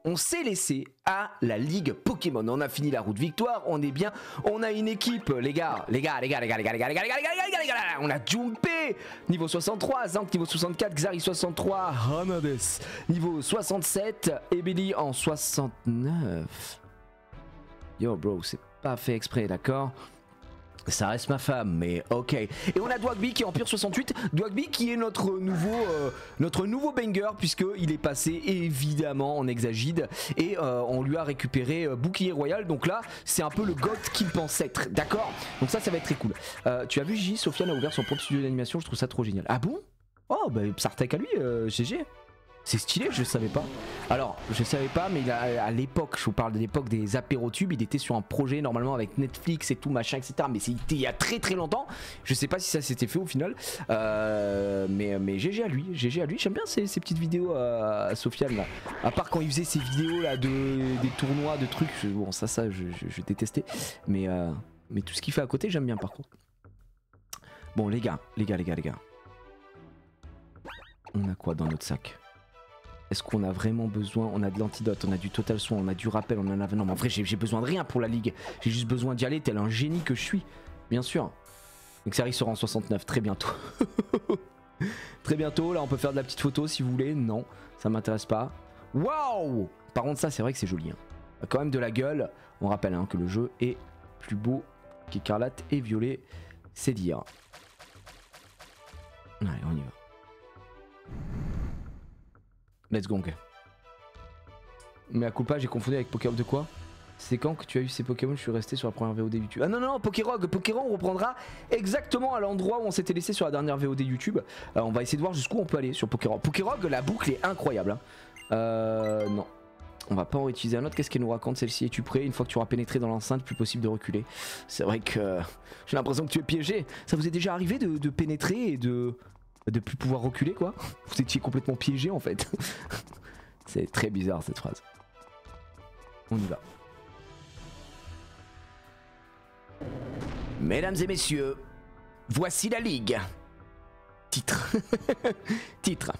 on s'est laissé à la Ligue Pokémon. On a fini la route victoire, on est bien. On a une équipe, les gars. On a Junpei, niveau 63, Zank niveau 64, Xari 63, Hanades niveau 67, Ebeli en 69. Yo bro, c'est pas fait exprès, d'accord? Ça reste ma femme, mais ok. Et on a Dwagby qui est en pure 68. Dwagby qui est notre nouveau banger, puisqu'il est passé évidemment en Hexagide. Et on lui a récupéré Bouclier Royal. Donc là, c'est un peu le god qu'il pense être. D'accord? Donc ça va être très cool. Tu as vu J, Sofiane a ouvert son propre studio d'animation. Je trouve ça trop génial. Ah bon? Oh, bah Psartek à lui, GG. C'est stylé, je savais pas. Alors, je savais pas, mais à l'époque, je vous parle de l'époque des apérotubes, il était sur un projet normalement avec Netflix et tout, machin, etc. Mais c'était il y a très très longtemps. Je sais pas si ça s'était fait au final. Mais GG à lui, J'aime bien ces petites vidéos à Sofiane là. À part quand il faisait ces vidéos là des tournois, de trucs. Bon, ça je détestais. Mais tout ce qu'il fait à côté, j'aime bien par contre. Bon, les gars. On a quoi dans notre sac? Est-ce qu'on a vraiment besoin? On a de l'antidote, on a du total soin, on a du rappel, on en a... Non mais en vrai j'ai besoin de rien pour la ligue. J'ai juste besoin d'y aller tel un génie que je suis. Bien sûr. Donc ça sera en 69 très bientôt. Très bientôt, là on peut faire de la petite photo si vous voulez. Non, ça m'intéresse pas. Waouh! Par contre ça c'est vrai que c'est joli. Hein. Quand même de la gueule. On rappelle hein, que le jeu est plus beau qu'écarlate et violet. C'est dire. Allez, on y va. Let's go. Mais à coup pas, j'ai confondu avec Pokérogue de quoi? C'est quand que tu as eu ces Pokémon? Je suis resté sur la première VOD YouTube. Ah non, Pokérogue on reprendra exactement à l'endroit où on s'était laissé sur la dernière VOD YouTube. On va essayer de voir jusqu'où on peut aller sur Pokérogue. Pokérogue, la boucle est incroyable. Hein. Non. On va pas en utiliser un autre. Qu'est-ce qu'elle nous raconte celle-ci? Es-tu prêt? Une fois que tu auras pénétré dans l'enceinte, plus possible de reculer. C'est vrai que j'ai l'impression que tu es piégé. Ça vous est déjà arrivé de pénétrer et de plus pouvoir reculer quoi? Vous étiez complètement piégé en fait. C'est très bizarre cette phrase. On y va. Mesdames et messieurs, voici la ligue. Titre. Titre.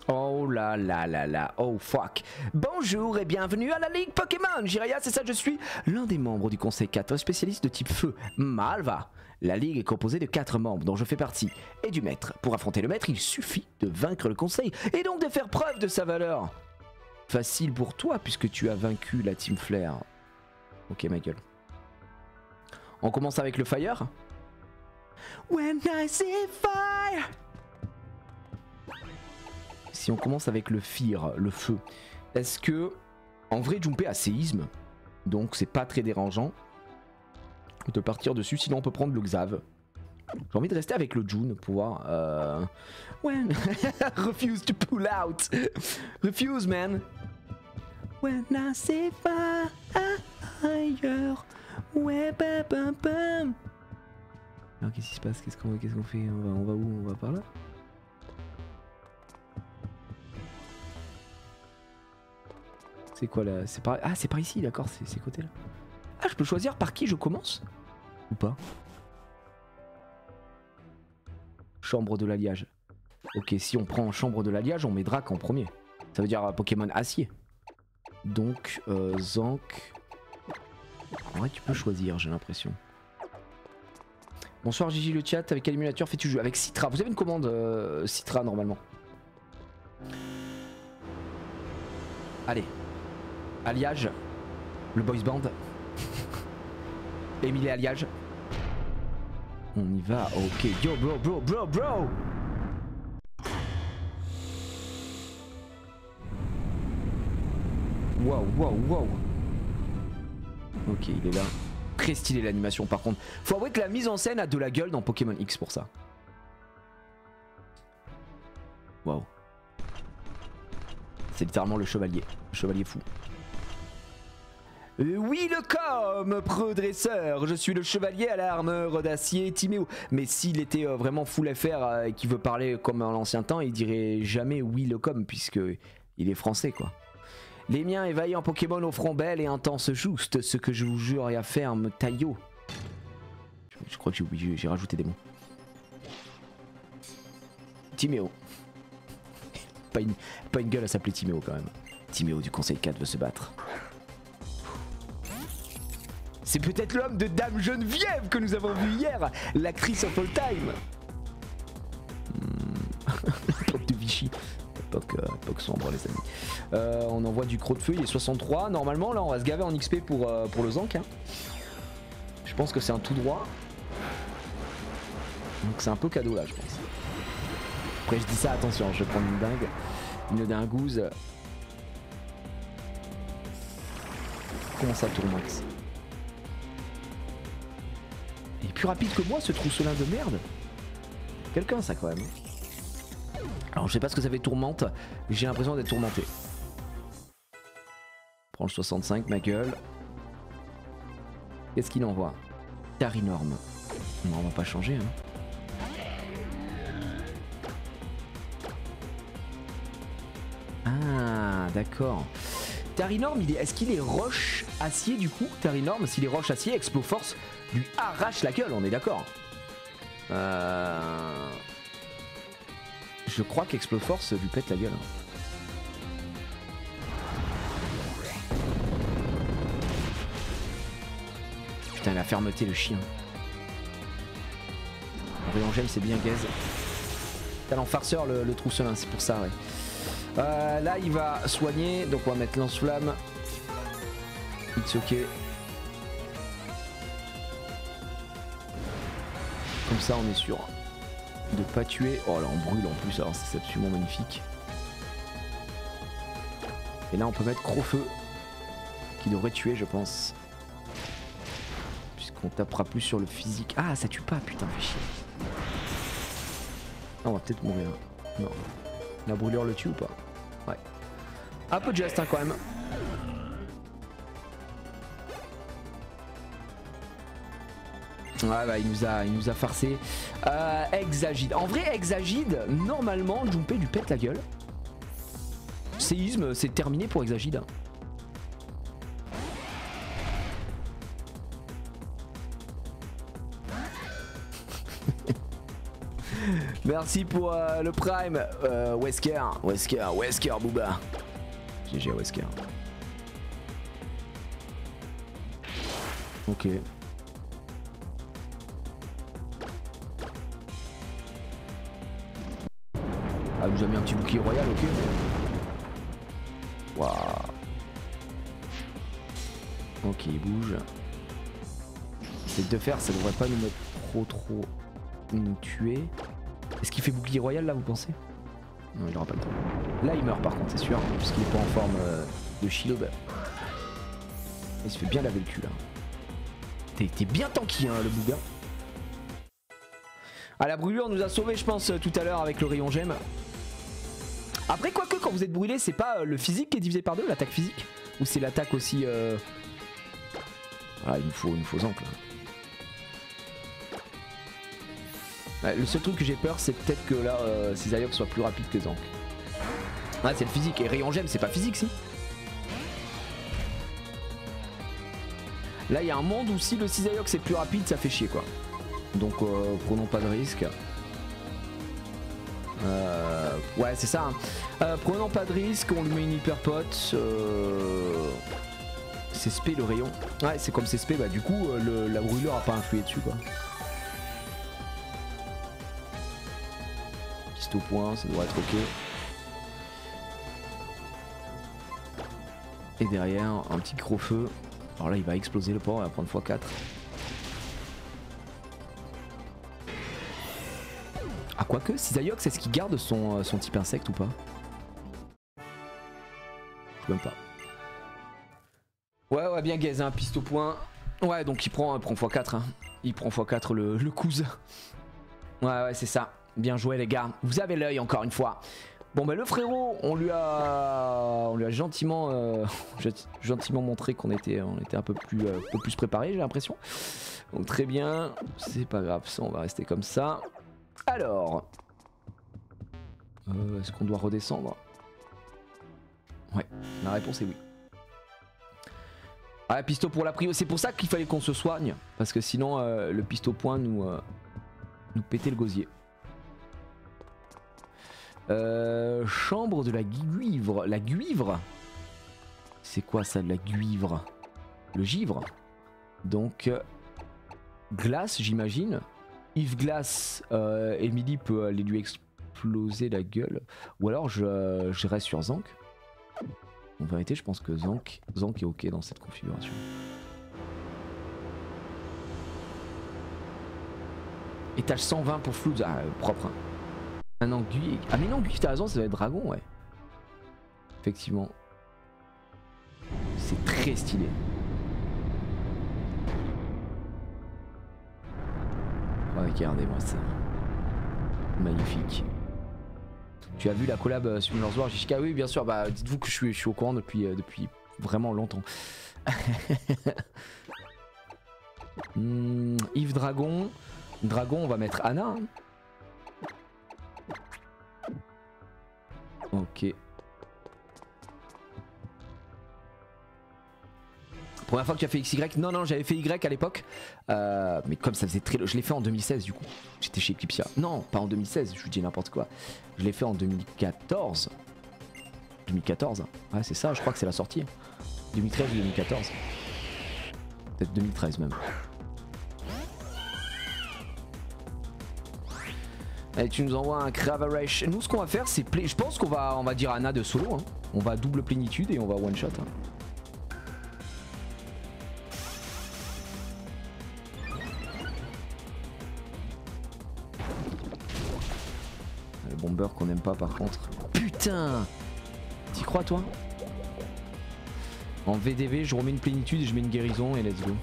Oh là là là là, oh fuck. Bonjour et bienvenue à la Ligue Pokémon. Jiraya, c'est ça, je suis l'un des membres du Conseil 4, spécialiste de type feu, Malva. La Ligue est composée de 4 membres dont je fais partie, et du maître. Pour affronter le maître, il suffit de vaincre le Conseil, et donc de faire preuve de sa valeur. Facile pour toi, puisque tu as vaincu la Team Flair. Ok, ma gueule. On commence avec le Fire. When I see fire. Si on commence avec le Fear, le feu, est-ce que, en vrai, Junpei a séisme, donc c'est pas très dérangeant de partir dessus, sinon on peut prendre le Xav. J'ai envie de rester avec le June pour voir. When refuse to pull out. Refuse, man. When I say fire, ouais, bam, bam. Alors qu'est-ce qui se passe? Qu'est-ce qu'on fait? On va où? On va par là? C'est quoi là? C'est par... Ah, c'est par ici, d'accord, c'est ces côtés là. Ah, je peux choisir par qui je commence? Ou pas? Chambre de l'alliage. Ok, si on prend chambre de l'alliage, on met Drac en premier. Ça veut dire Pokémon acier. Donc, Zank. En vrai, tu peux choisir, j'ai l'impression. Bonsoir Gigi le chat, avec quel émulateur fais-tu jouer? Avec Citra. Vous avez une commande Citra normalement. Allez. Alliage, le boys band. Émile et alliage. On y va, ok. Yo bro. Wow. Ok, il est là. Très stylé l'animation par contre. Faut avouer que la mise en scène a de la gueule dans Pokémon X pour ça. Wow. C'est littéralement le chevalier fou. Oui le com, pro-dresseur, je suis le chevalier à l'armure d'acier Timéo. Mais s'il était vraiment full FR et qu'il veut parler comme à l'ancien temps, il dirait jamais oui le com puisque il est français quoi. Les miens éveillent en Pokémon au front bel et intense juste, ce que je vous jure et affirme taillot. Je crois que j'ai rajouté des mots. Timéo. pas une gueule à s'appeler Timéo quand même. Timéo du Conseil 4 veut se battre. C'est peut-être l'homme de Dame Geneviève que nous avons vu hier, l'actrice of all time. L'époque de Vichy. Époque sombre les amis. On envoie du croc de feu, il est 63. Normalement là on va se gaver en XP pour le Zank. Hein. Je pense que c'est un tout droit. Donc c'est un peu cadeau là je pense. Après je dis ça, attention, je vais prendre une dingue. Une dingouze. Comment ça tourmente? Il est plus rapide que moi ce trousselin de merde. Quelqu'un ça quand même. Alors je sais pas ce que ça fait tourmente, mais j'ai l'impression d'être tourmenté. Prends le 65 ma gueule. Qu'est-ce qu'il envoie? Tarinorme. Non on va pas changer hein. Ah d'accord. Tarinorme est-ce qu'il est roche acier du coup? Tarinorme s'il est roche acier, Exploforce lui arrache la gueule, on est d'accord. Je crois qu'Exploforce lui pète la gueule. Putain la fermeté le chien. Rayon gemme c'est bien gaze. Talent farceur le trousselin, c'est pour ça ouais. Là il va soigner, donc on va mettre lance-flamme. It's ok. Comme ça on est sûr de pas tuer. Oh là on brûle en plus, alors c'est absolument magnifique. Et là on peut mettre Crofeu qui devrait tuer je pense. Puisqu'on tapera plus sur le physique. Ah ça tue pas, putain fais chier. Ah, on va peut-être mourir. Non. La brûlure le tue ou pas? Ouais. Un peu juste hein, quand même. Ouais bah il nous a farcé. Exagide. En vrai Exagide, normalement Junpei lui pète la gueule. Séisme c'est terminé pour Exagide. Merci pour le prime Wesker Booba. GG Wesker. Ok. Ah, nous a mis un petit bouclier royal, ok. Waouh. Ok, il bouge. C'est de faire, ça devrait pas nous mettre trop nous tuer. Est-ce qu'il fait bouclier royal là, vous pensez? Non, il aura pas le temps. Là, il meurt par contre, c'est sûr, puisqu'il est pas en forme de shield. Il se fait bien laver le cul là. T'es bien tanky, hein, le bouga. Ah, la brûlure nous a sauvés, je pense, tout à l'heure avec le rayon gemme. Après, quoique, quand vous êtes brûlé, c'est pas le physique qui est divisé par deux, l'attaque physique? Ou c'est l'attaque aussi Voilà, il nous faut Zank là. Ouais, le seul truc que j'ai peur, c'est peut-être que là, Cisaillok soit plus rapide que Zank. Ah, c'est le physique. Et rayon gemme, c'est pas physique, si? Là, il y a un monde où si le Cisaillok c'est plus rapide, ça fait chier quoi. Donc, prenons pas de risque. Ouais c'est ça hein. Prenons pas de risque, on lui met une hyper pote. C'est spé le rayon. Ouais c'est comme c'est spé, bah du coup la brûlure a pas influé dessus quoi. Piste au point, ça devrait être ok. Et derrière un petit gros feu. Alors là il va exploser le port, il va prendre x4. Ah quoique, Cisaillok c'est ce qui garde son type insecte ou pas? Je sais même pas. Ouais bien gaze, hein, piste au point. Ouais donc il prend x4 hein. Il prend x4 le cousin. Ouais c'est ça. Bien joué les gars. Vous avez l'œil encore une fois. Bon bah le frérot on lui a gentiment montré qu'on était un peu plus préparé, j'ai l'impression. Donc très bien. C'est pas grave, ça on va rester comme ça. Alors, est-ce qu'on doit redescendre? Ouais, la réponse est oui. Ah, pisto pour la prio, c'est pour ça qu'il fallait qu'on se soigne, parce que sinon le pisto point nous pétait le gosier. Chambre de la guivre. La guivre? C'est quoi ça, de la guivre? Le givre. Donc, glace, j'imagine. If glace, Emily peut aller lui exploser la gueule. Ou alors, je reste sur Zank. En vérité, je pense que Zank est ok dans cette configuration. Étage 120 pour Flood, ah, propre. Hein. Un anguille. Ah mais non, anguille, t'as raison, ça doit être dragon, ouais. Effectivement. C'est très stylé. Regardez-moi ça. Magnifique. Tu as vu la collab Summoners War JK? Oui, bien sûr. Bah, dites-vous que je suis au courant depuis vraiment longtemps. Yves Dragon. Dragon, on va mettre Anna. Hein. Ok. Première fois que tu as fait XY? Non, non, j'avais fait Y à l'époque. Mais comme ça faisait très... Je l'ai fait en 2016 du coup. J'étais chez Eclipsia. Non, pas en 2016, je vous dis n'importe quoi. Je l'ai fait en 2014. 2014, hein. Ouais, c'est ça, je crois que c'est la sortie. 2013 ou 2014. Peut-être 2013 même. Allez, tu nous envoies un Cravaresh. Nous, ce qu'on va faire, c'est... Je pense qu'on va dire Anna de solo. Hein. On va double plénitude et on va one shot. Hein. Le bomber qu'on aime pas par contre. Putain! T'y crois toi? En VDV, je remets une plénitude et je mets une guérison et let's go.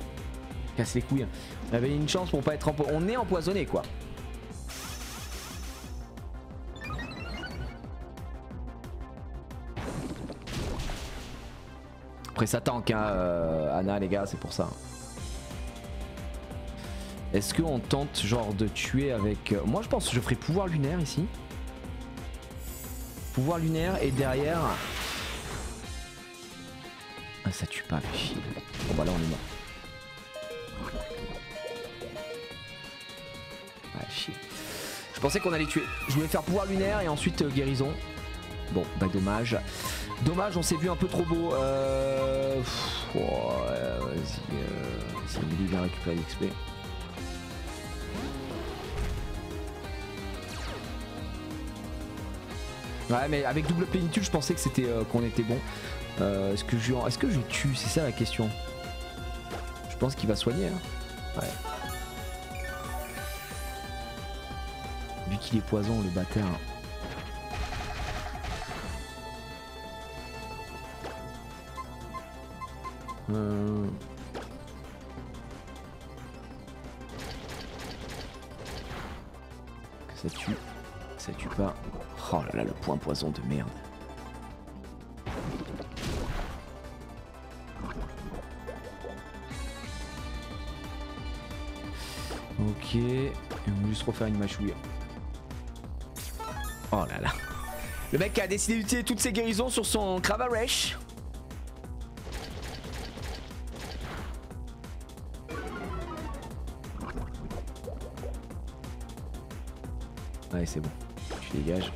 Casse les couilles. On avait une chance pour pas être empoisonné. On est empoisonné quoi. Après ça tank hein, Anna les gars, c'est pour ça. Est-ce qu'on tente genre de tuer avec... Moi je pense que je ferai pouvoir lunaire ici. Pouvoir lunaire et derrière... Ah ça tue pas, fait chier. Bon bah là on est mort. Ah chier. Je pensais qu'on allait tuer. Je voulais faire pouvoir lunaire et ensuite guérison. Bon bah dommage. Dommage, on s'est vu un peu trop beau. Vas-y, si Emily vient récupérer l'XP. Ouais, mais avec double plénitude, je pensais que c'était qu'on était bon. Est-ce que je tue? C'est ça la question. Je pense qu'il va soigner. Hein. Ouais. Vu qu'il est poison, le bâtard. Que ça tue pas. Oh là là, le point poison de merde. Ok, on va juste refaire une mâchouille. Oh là là. Le mec a décidé d'utiliser toutes ses guérisons sur son Cravaresh. Ouais, c'est bon. Tu dégages.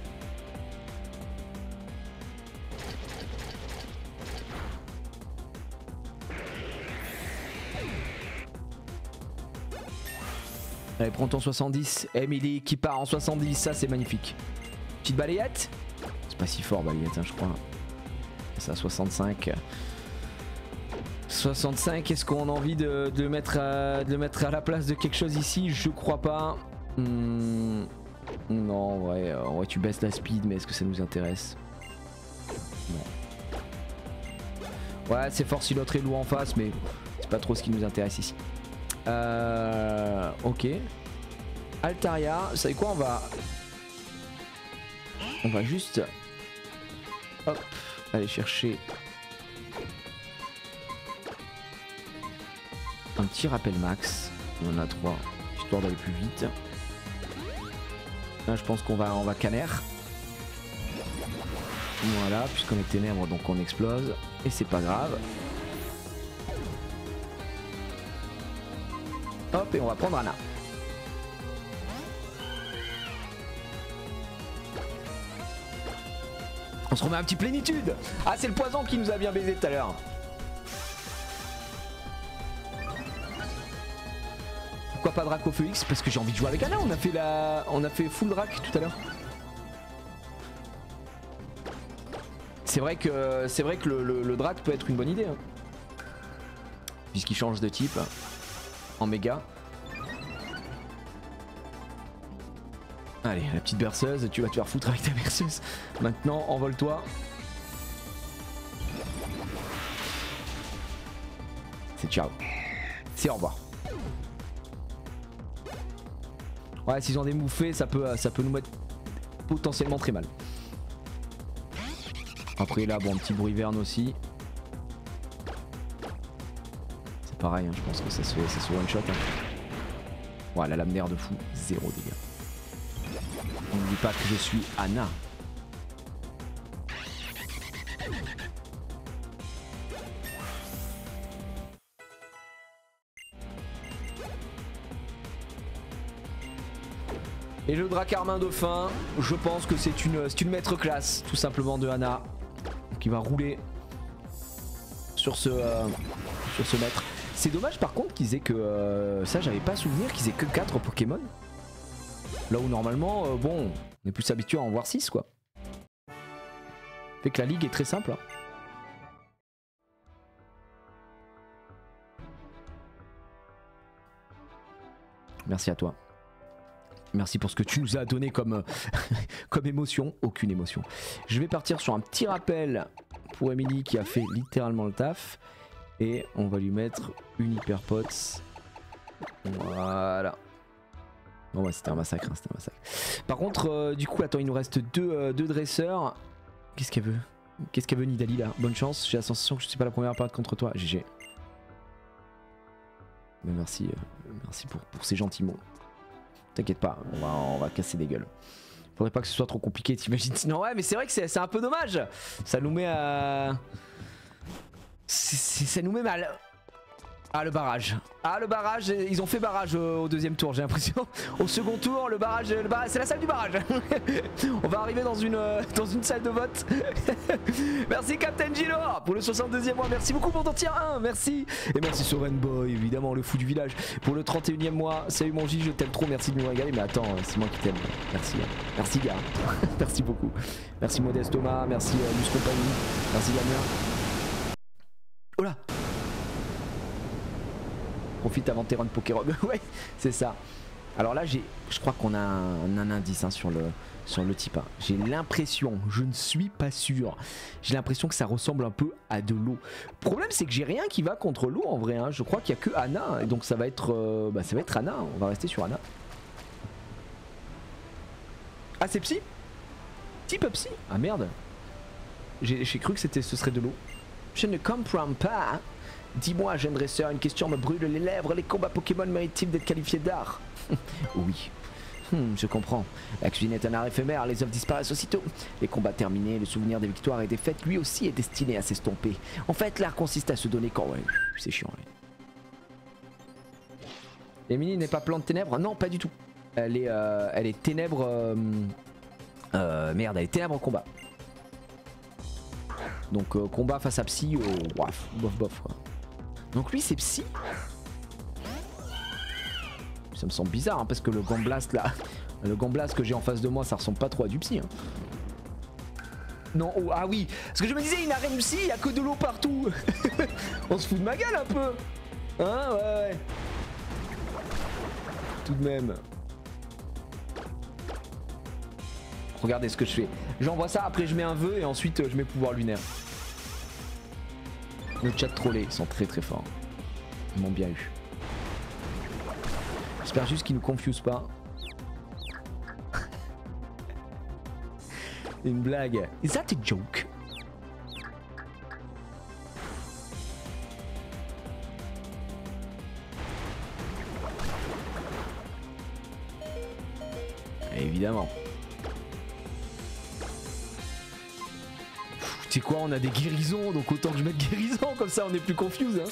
Allez, prends ton 70. Emily qui part en 70, ça c'est magnifique. Petite balayette. C'est pas si fort balayette, hein, je crois. Ça 65. 65, est-ce qu'on a envie de le mettre à la place de quelque chose ici? Je crois pas. Non, ouais, tu baisses la speed, mais est-ce que ça nous intéresse? Non. Ouais, c'est fort si l'autre est lourd en face, mais c'est pas trop ce qui nous intéresse ici. Ok. Altaria, vous savez quoi, on va juste hop aller chercher un petit rappel max. On en a 3 histoire d'aller plus vite. Là je pense qu'on va canner. Voilà, puisqu'on est ténèbres donc on explose et c'est pas grave. Hop, et on va prendre Anna. On se remet un petit plénitude. Ah, c'est le poison qui nous a bien baisé tout à l'heure. Pourquoi pas Draco X? Parce que j'ai envie de jouer avec Anna. On a fait full Drac tout à l'heure. C'est vrai que le Drac peut être une bonne idée. Hein. Puisqu'il change de type en méga. Allez, la petite berceuse, tu vas te faire foutre avec ta berceuse. Maintenant, envole-toi. C'est ciao. C'est au revoir. Ouais, s'ils ont des mouffés, ça peut nous mettre potentiellement très mal. Après là, bon, un petit bruit verne aussi. C'est pareil, hein, je pense que ça se one shot. Hein. Ouais, la lame d'air de fou, 0 dégâts. N'oublie pas que je suis Anna. Et le Dracarmin Dauphin, je pense que c'est une maître classe, tout simplement, de Anna. Qui va rouler sur ce maître. C'est dommage par contre qu'ils aient que... ça, j'avais pas souvenir qu'ils aient que 4 Pokémon. Là où normalement, bon, on est plus habitué à en voir 6 quoi. Fait que la ligue est très simple. Hein. Merci à toi. Merci pour ce que tu nous as donné comme, comme émotion. Aucune émotion. Je vais partir sur un petit rappel pour Emily qui a fait littéralement le taf. Et on va lui mettre une hyper potes. Voilà. Bon ouais, c'était un massacre, hein, c'était un massacre. Par contre, du coup, attends, il nous reste deux dresseurs. Qu'est-ce qu'elle veut? Qu'est-ce qu'elle veut Nidalee là? Bonne chance, j'ai la sensation que je suis pas la première à apparaître contre toi. GG. Mais merci, merci pour ces gentils mots. T'inquiète pas, on va casser des gueules. Faudrait pas que ce soit trop compliqué, t'imagines? Non ouais, mais c'est vrai que c'est un peu dommage. Ça nous met à... ça nous met mal. Ah le barrage. Ah le barrage, ils ont fait barrage au deuxième tour j'ai l'impression. Au second tour le barrage c'est la salle du barrage. On va arriver dans une salle de vote. Merci Captain Gino pour le 62e mois. Merci beaucoup pour ton tier 1, merci. Et merci Soren Boy évidemment le fou du village pour le 31e mois. Salut mon J, je t'aime trop, merci de nous régaler. Mais attends, c'est moi qui t'aime. Merci, merci gars. Merci beaucoup. Merci Modeste Thomas, merci Luz Compagnie, merci Damien. Oh là. Profite avant tes runs Pokérog. Ouais, c'est ça. Alors là, je crois qu'on a un indice hein, sur le type. Hein. J'ai l'impression, je ne suis pas sûr. J'ai l'impression que ça ressemble un peu à de l'eau. Le problème, c'est que j'ai rien qui va contre l'eau en vrai. Hein. Je crois qu'il n'y a que Anna. Et donc ça va être Anna. On va rester sur Anna. Ah, c'est Psy? Type Psy? Ah merde. J'ai cru que ce serait de l'eau. Je ne comprends pas. Dis-moi, jeune dresseur, une question me brûle les lèvres. Les combats Pokémon méritent-ils d'être qualifiés d'art? Oui. Je comprends. La cuisine est un art éphémère, les œuvres disparaissent aussitôt. Les combats terminés, le souvenir des victoires et des fêtes, lui aussi, est destiné à s'estomper. En fait, l'art consiste à se donner quand... Ouais, c'est chiant. Ouais. Emily n'est pas plante ténèbres? Non, pas du tout. Elle est ténèbres... merde, elle est ténèbres combat. Donc combat face à Psy, bof quoi. Donc lui c'est Psy. Ça me semble bizarre hein, parce que le Gamblaste là, le Gamblaste que j'ai en face de moi ça ressemble pas trop à du Psy. Hein. Non, oh, ah oui, parce que je me disais une arène Psy, il y a que de l'eau partout. On se fout de ma gueule un peu. Hein, ouais. Tout de même. Regardez ce que je fais. J'envoie ça, après je mets un vœu et ensuite je mets pouvoir lunaire. Le chat trollé, ils sont très très forts. Ils m'ont bien eu. J'espère juste qu'ils nous confusent pas. Une blague. Is that a joke? Évidemment. Tu sais quoi, on a des guérisons, donc autant que je mette guérison, comme ça on est plus confuse. Hein.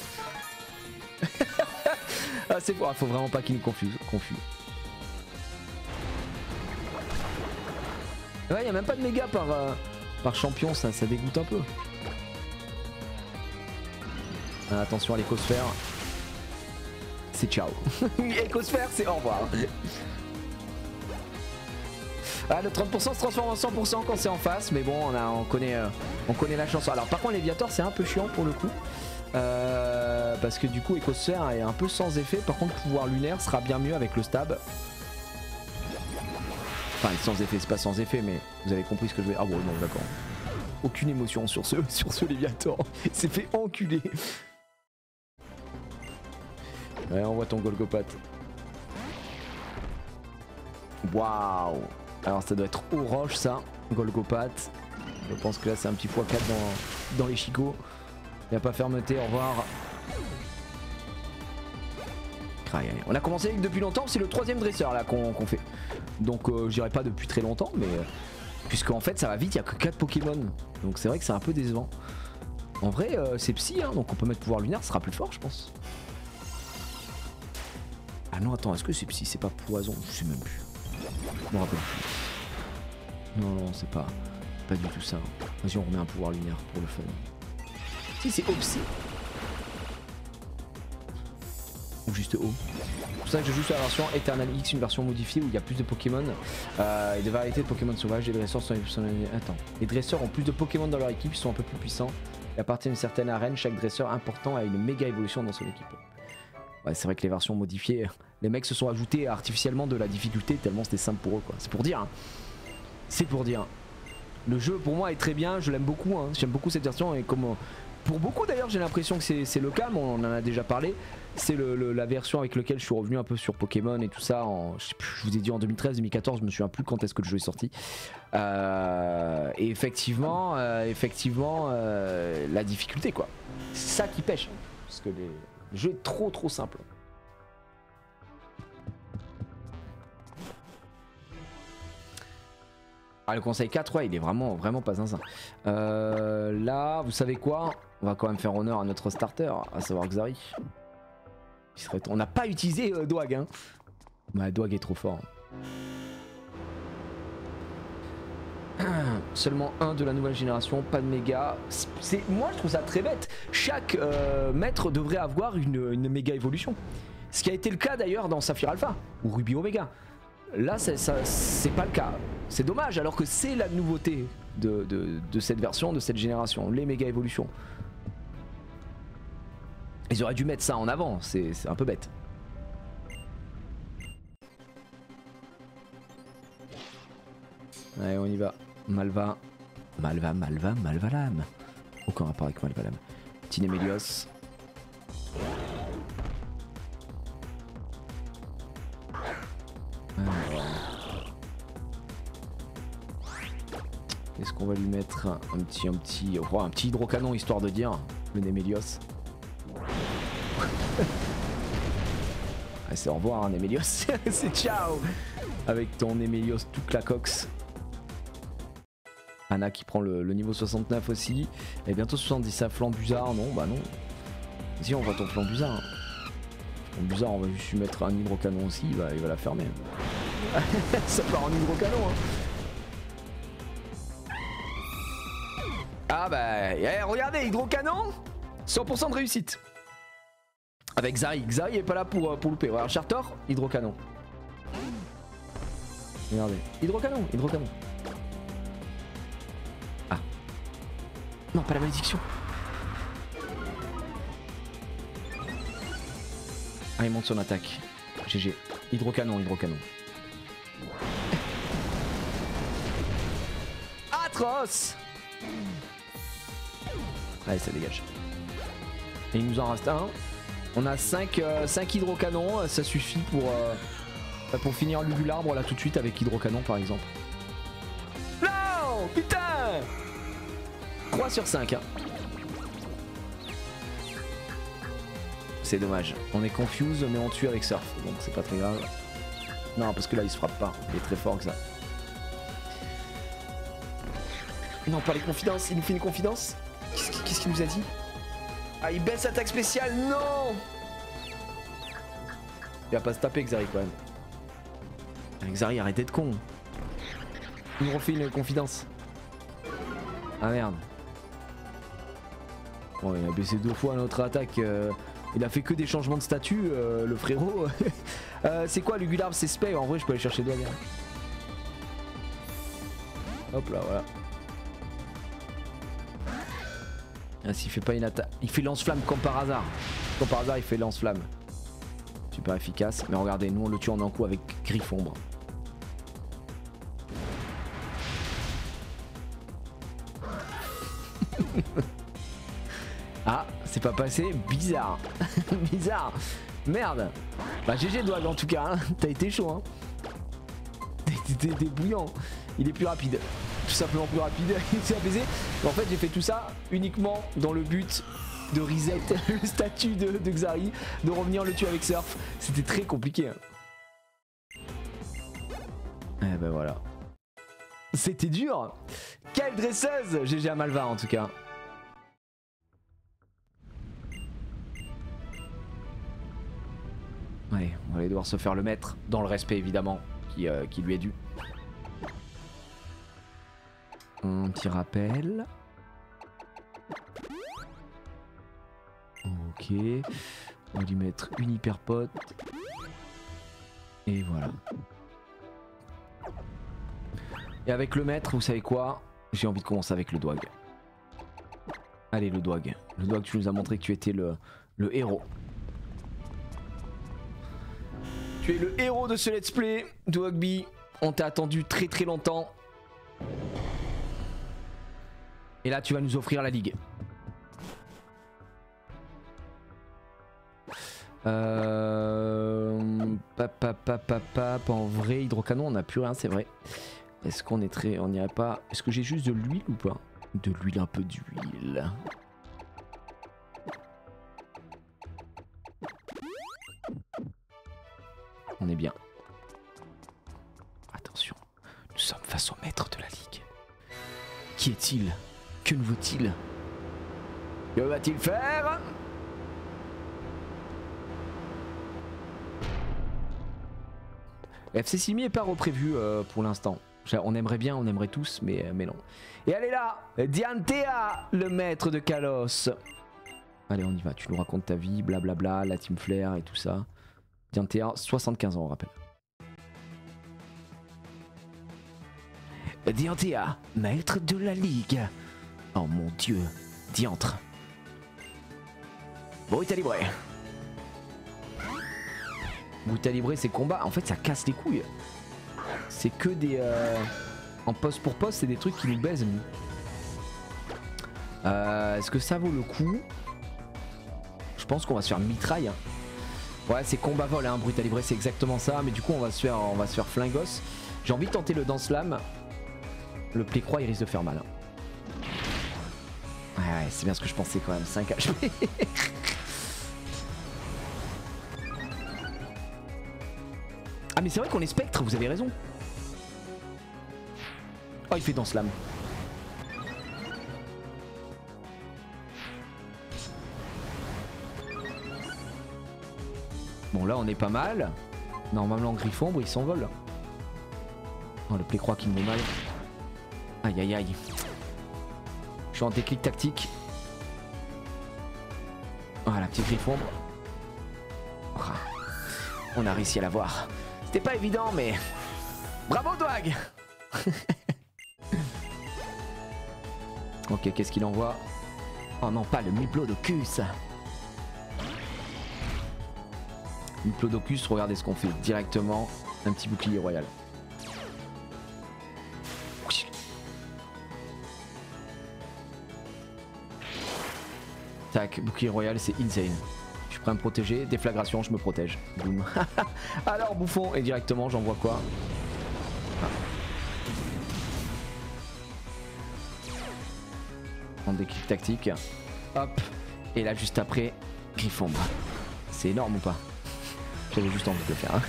Ah c'est bon, faut vraiment pas qu'il nous confuse. Ouais, y a même pas de méga par champion, ça dégoûte un peu. Ah, attention à l'écosphère. C'est ciao. Écosphère, c'est au revoir. Ah, le 30% se transforme en 100% quand c'est en face, mais bon, on connaît la chanson. Alors par contre, l'éviator, c'est un peu chiant pour le coup. Parce que du coup, écosphère est un peu sans effet. Par contre, pouvoir lunaire sera bien mieux avec le stab. Enfin, sans effet, c'est pas sans effet, mais vous avez compris ce que je vais. Ah bon, non, d'accord. Aucune émotion sur ce Léviator. Il s'est fait enculer. Ouais, on voit ton Golgopath. Waouh. Alors ça doit être aux roches ça, Golgopath. Je pense que là c'est un petit x4 dans les chicots. Il n'y a pas fermeté, au revoir. On a commencé avec depuis longtemps, c'est le 3ème dresseur là qu'on fait. Donc je dirais pas depuis très longtemps, mais puisqu'en fait ça va vite, il n'y a que 4 Pokémon. Donc c'est vrai que c'est un peu décevant. En vrai c'est psy, hein, donc on peut mettre pouvoir lunaire, ce sera plus fort je pense. Ah non attends, est-ce que c'est psy, c'est pas poison? Je sais même plus. Je me rappelle plus. Non, c'est pas du tout ça. Vas-y, on remet un pouvoir lunaire pour le fun. Si, c'est Opsy. Ou juste O. C'est pour ça que je joue sur la version Eternal X, une version modifiée où il y a plus de Pokémon et de variétés de Pokémon sauvages. Les dresseurs sont... Attends. Les dresseurs ont plus de Pokémon dans leur équipe, ils sont un peu plus puissants. Et à partir d'une certaine arène, chaque dresseur important a une méga évolution dans son équipe. Ouais, c'est vrai que les versions modifiées, les mecs se sont ajoutés artificiellement de la difficulté tellement c'était simple pour eux quoi. C'est pour dire. Hein. C'est pour dire. Le jeu pour moi est très bien, je l'aime beaucoup. Hein. J'aime beaucoup cette version et comme pour beaucoup d'ailleurs j'ai l'impression que c'est le cas, mais on en a déjà parlé. C'est la version avec laquelle je suis revenu un peu sur Pokémon et tout ça. Je vous ai dit en 2013, 2014, je me souviens plus quand est-ce que le jeu est sorti. Et effectivement, la difficulté quoi. C'est ça qui pêche. Parce que le jeu est trop simple. Ah, le conseil 4, ouais, il est vraiment pas zinzin. Là, vous savez quoi? On va quand même faire honneur à notre starter, à savoir Xari. On n'a pas utilisé Dwag, hein. Ouais, Dwag est trop fort. Seulement un de la nouvelle génération, pas de méga. Moi, je trouve ça très bête. Chaque maître devrait avoir une méga évolution. Ce qui a été le cas d'ailleurs dans Saphir Alpha ou Ruby Omega. Là, c'est pas le cas. C'est dommage, alors que c'est la nouveauté de cette version, de cette génération, les méga évolutions. Ils auraient dû mettre ça en avant, c'est un peu bête. Allez, on y va. Malvalam. Aucun rapport avec Malvalam. Tinémélios. Est-ce qu'on va lui mettre un petit hydrocanon histoire de dire le Némélios. C'est au revoir hein, Némélios. C'est ciao avec ton Némélios tout clacox. Anna qui prend le niveau 69 aussi. Et bientôt 70 ça Flambuzard. Non bah non. Si on voit ton Flambuzard. Flambuzard on va juste lui mettre un hydrocanon aussi. Il va la fermer. Ça part en hydrocanon hein. Ah bah regardez hydrocanon 100% de réussite. Avec Xari est pas là pour louper. Alors Chartor, hydrocanon. Regardez, hydrocanon. Ah. Non, pas la malédiction. Ah, il monte son attaque. GG. Hydrocanon. Atroce. Allez, ça dégage. Et il nous en reste un. On a 5 hydrocanons, ça suffit pour finir l'arbre là tout de suite avec hydrocanon par exemple. Non putain 3 sur 5 hein. C'est dommage. On est confuse mais on tue avec surf, donc c'est pas très grave. Non parce que là il se frappe pas, il est très fort que ça. Non pas les confidences, il nous fait une confidence. Qu'est-ce qu'il nous a dit? Ah il baisse attaque spéciale, non. Il va pas se taper Xari quand même. Xari arrêtez de con. Il nous refait une confidence. Ah merde. Bon, il a baissé 2 fois notre attaque. Il a fait que des changements de statut, le frérot. C'est quoi Lugularve? C'est Spay. En vrai, je peux aller chercher Doig. Hop là, voilà. Ah, s'il fait pas une attaque. Il fait lance-flamme comme par hasard. Comme par hasard, il fait lance-flamme. Super efficace. Mais regardez, nous on le tue en un coup avec Griffombre. Ah, c'est pas passé. Bizarre. Bizarre. Merde. Bah GG Doig en tout cas. Hein. T'as été chaud. Hein. T'es bouillant. Il est plus rapide. Tout simplement plus rapide. Il s'est apaisé. En fait, j'ai fait tout ça uniquement dans le but de reset le statut de Xari, de revenir le tuer avec Surf. C'était très compliqué. Eh ben voilà. C'était dur. Quelle dresseuse. GG à Malva en tout cas. Ouais, on va aller devoir se faire le maître, dans le respect évidemment, qui lui est dû. Un petit rappel. Ok. On va lui mettre une hyper pote. Et voilà. Et avec le maître, vous savez quoi? J'ai envie de commencer avec le Doig. Allez le Doig. Le Doig, tu nous as montré que tu étais le héros. Tu es le héros de ce let's play, Doigby. On t'a attendu très très longtemps. Et là tu vas nous offrir la ligue. En vrai, hydrocanon on n'a plus rien, c'est vrai. Est-ce qu'on est très... on n'irait pas... Est-ce que j'ai juste de l'huile ou pas? De l'huile, un peu d'huile. On est bien. Attention, nous sommes face au maître de la ligue. Qui est-il? Que nous vaut-il? Que va-t-il faire? FC Simi est pas reprévu pour l'instant. On aimerait bien, on aimerait tous, mais non. Et elle est là, Diantea, le maître de Kalos. Allez, on y va, tu nous racontes ta vie, blablabla, la team Flair et tout ça. Diantea, 75 ans, on rappelle. Diantea, maître de la ligue. Oh mon dieu, diantre. Brutal Libre. Brutal Libre, c'est combat. En fait, ça casse les couilles. C'est que des... En poste pour poste, c'est des trucs qui nous baisent, nous. Est-ce que ça vaut le coup? Je pense qu'on va se faire mitraille. Ouais, c'est combat vol, hein, Brutal Libre, c'est exactement ça. Mais du coup, on va se faire flingos. J'ai envie de tenter le dance slam. Le play-croix, il risque de faire mal. Hein. Ouais, c'est bien ce que je pensais quand même. 5 HP. Ah, mais c'est vrai qu'on est spectre, vous avez raison. Oh, il fait dance slam. Bon, là, on est pas mal. Normalement, Griffombre, il s'envole. Oh, le play-croix qui me met mal. Aïe, aïe, aïe. Je suis en déclic tactique. Voilà, petit Griffombre. Oh, on a réussi à l'avoir. C'était pas évident, mais... Bravo, Doig. Ok, qu'est-ce qu'il envoie? Oh non, pas le Miplodocus. Miplodocus, regardez ce qu'on fait directement. Un petit bouclier royal. Tac, bouclier royal, c'est insane. Je suis prêt à me protéger. Déflagration, je me protège. Boum. Alors, bouffon. Et directement, j'envoie quoi? En déclic tactique. Hop. Et là, juste après, Griffombre. C'est énorme ou pas? J'avais juste envie de le faire. Hein.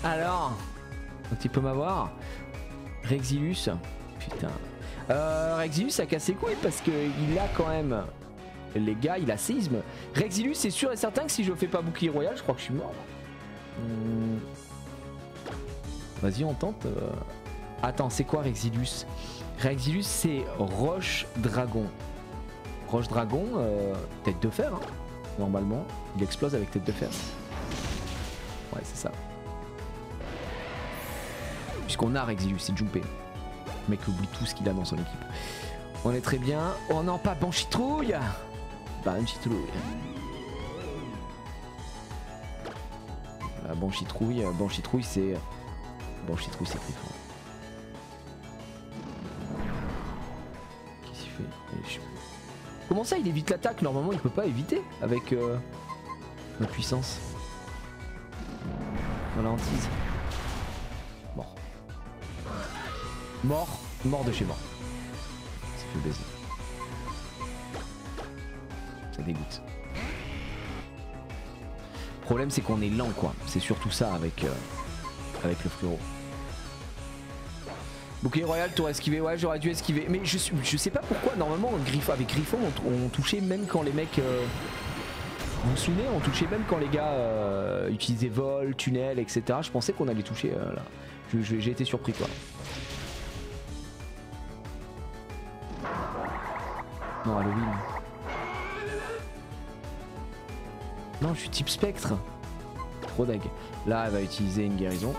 Alors, tu peux m'avoir Rexilus. Putain. Rexilus a cassé couilles parce qu'il a quand même... Les gars, il a séisme. Rexilus, c'est sûr et certain que si je fais pas bouclier royal, je crois que je suis mort. Vas-y, on tente. Attends, c'est quoi Rexilus? Réexilus c'est Roche Dragon. Roche Dragon, tête de fer, hein. Normalement, il explose avec tête de fer. Ouais, c'est ça. Puisqu'on a Réexilus, c'est Junpei. Le mec oublie tout ce qu'il a dans son équipe. On est très bien. Oh non, pas Banchitrouille. Banchitrouille. Banchitrouille, Banchitrouille c'est... Banchitrouille c'est Griffon. Qu'est-ce qu'il fait? Comment ça il évite l'attaque? Normalement il peut pas éviter avec la puissance. Voilà, hantise. Mort. Mort. Mort de chez mort. Ça fait baiser. Ça dégoûte. Le problème c'est qu'on est lent quoi. C'est surtout ça avec le frérot. Bouclier royal, tour esquivé, ouais j'aurais dû esquiver. Mais je sais pas pourquoi normalement avec Griffon on touchait même quand les mecs... vous vous souvenez, on touchait même quand les gars utilisaient vol, tunnel, etc. Je pensais qu'on allait toucher là. J'ai été surpris quoi. Non, Halloween. Non, je suis type spectre. Trop deg. Là, elle va utiliser une guérison.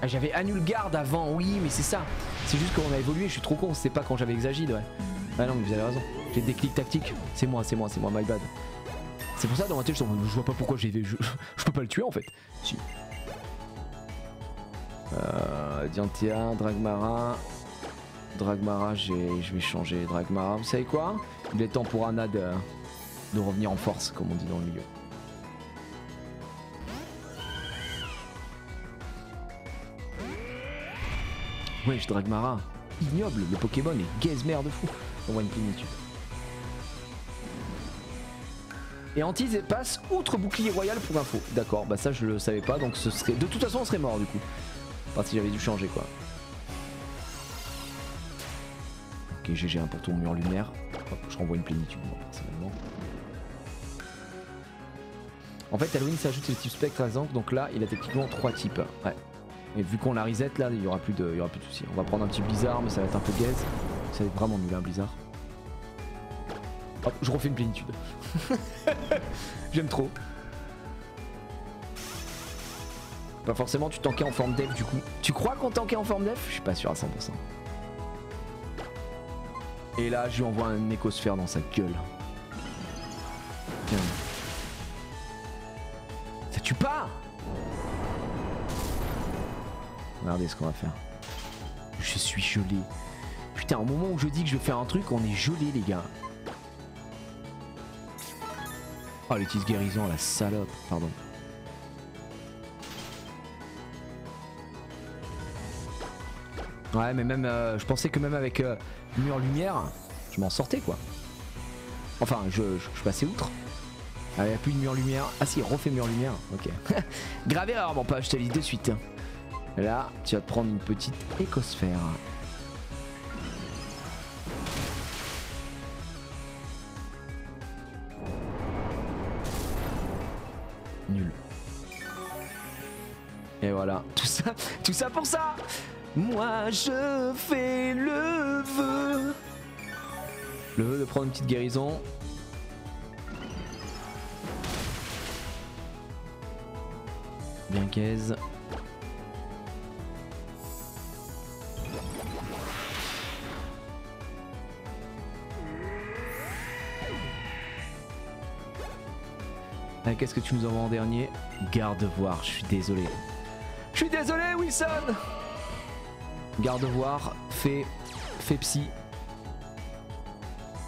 Ah, j'avais annule garde avant, oui, mais c'est ça. C'est juste qu'on a évolué, je suis trop con, c'est pas quand j'avais Exagide, ouais. Ah non, mais vous avez raison. J'ai déclic tactique. C'est moi, my bad. C'est pour ça dans ma tête, je vois pas pourquoi je peux pas le tuer en fait. Si. Diantia, Dragmara. Dragmara, je vais changer Dragmara. Vous savez quoi? Il est temps pour Anna de revenir en force, comme on dit dans le milieu. Wesh, Dragmara. Ignoble, le Pokémon est gaze-mère de fou. On voit une plénitude. Et Antise passe outre bouclier royal pour info. D'accord, bah ça je le savais pas, donc ce serait... De toute façon on serait mort du coup. Enfin si j'avais dû changer quoi. Ok, GG un pour ton mur lumière. Hop, je renvoie une plénitude moi personnellement. En fait Halloween s'ajoute le type spectre à Zank, donc là il a techniquement 3 types. Ouais. Et vu qu'on la reset là, il y aura plus de soucis. On va prendre un petit blizzard, mais ça va être un peu gaze. Ça va être vraiment nul un blizzard. Hop, je refais une plénitude. J'aime trop. Pas forcément tu tankais en forme def du coup. Tu crois qu'on tankait en forme def? Je suis pas sûr à 100%. Et là je lui envoie un écosphère dans sa gueule. Tiens. Ça tue pas. Regardez ce qu'on va faire. Je suis gelé. Putain, au moment où je dis que je vais faire un truc, on est gelé les gars. Oh les petites guérisons, la salope, pardon. Ouais mais même, je pensais que même avec mur lumière, je m'en sortais quoi. Enfin, je passais outre. Ah, il n'y a plus de mur lumière. Ah si, refait mur lumière, ok. Grave erreur, bon pas, je te le dis de suite. Là, tu vas te prendre une petite écosphère. Nul. Et voilà, tout ça pour ça. Moi je fais le vœu. Le vœu de prendre une petite guérison. Bien qu'aise. Qu'est-ce que tu nous envoies en dernier? Garde-voir, je suis désolé. Je suis désolé Wilson. Garde-voir, fait psy.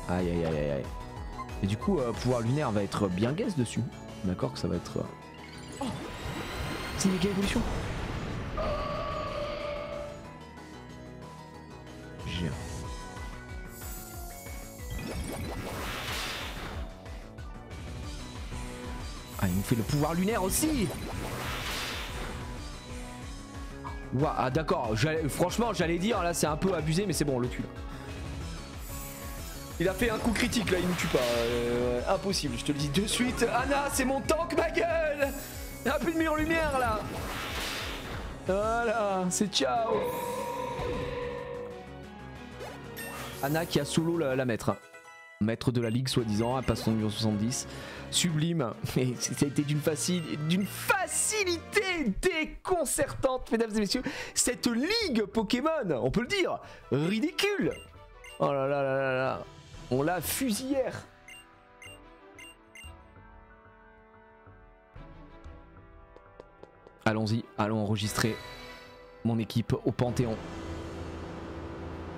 Aïe aïe aïe aïe aïe. Et du coup, pouvoir lunaire va être bien gaze dessus. D'accord que ça va être... Oh, c'est une méga évolution. J'ai... Ah, il nous fait le pouvoir lunaire aussi. Ouah, ah d'accord, franchement j'allais dire là c'est un peu abusé mais c'est bon on le tue là. Il a fait un coup critique là, il ne tue pas, impossible, je te le dis de suite. Anna c'est mon tank ma gueule. Il n'y a plus de mur lumière là. Voilà, c'est ciao. Anna qui a solo la maître. Maître de la ligue soi-disant, elle passe son niveau 70. Sublime, et ça a été d'une facilité déconcertante, mesdames et messieurs. Cette ligue Pokémon, on peut le dire, ridicule. Oh là là là là là, on l'a fusillère. Allons-y, allons enregistrer mon équipe au Panthéon.